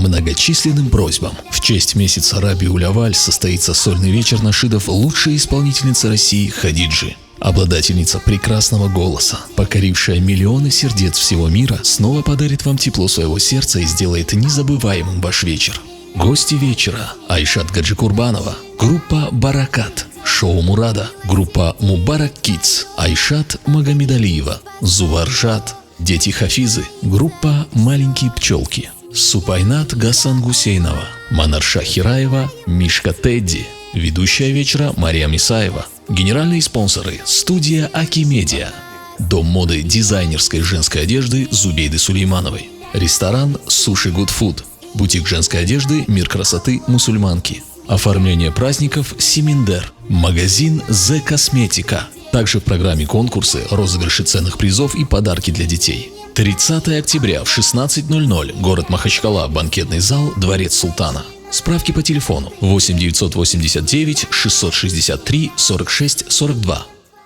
многочисленным просьбам. В честь месяца Раби-уль-Авваль состоится сольный вечер нашидов лучшей исполнительницы России Хадиджи. Обладательница прекрасного голоса, покорившая миллионы сердец всего мира, снова подарит вам тепло своего сердца и сделает незабываемым ваш вечер. Гости вечера: Айшат Гаджикурбанова, группа «Баракат», шоу Мурада, группа «Мубарак Кидс», Айшат Магомедалиева, Зуваржат, дети Хафизы, группа «Маленькие пчелки», Супайнат Гасан Гусейнова, Манарша Хираева, Мишка Тедди. Ведущая вечера Мариам Исаева. Генеральные спонсоры: студия Акимедиа, дом моды дизайнерской женской одежды Зубейды Сулеймановой, ресторан Суши Гуд Фуд, бутик женской одежды Мир красоты Мусульманки, оформление праздников Семиндер, магазин The Косметика. Также в программе конкурсы, розыгрыши ценных призов и подарки для детей. 30 октября в 16:00, город Махачкала, банкетный зал, Дворец Султана. Справки по телефону 8 989 663 46 42.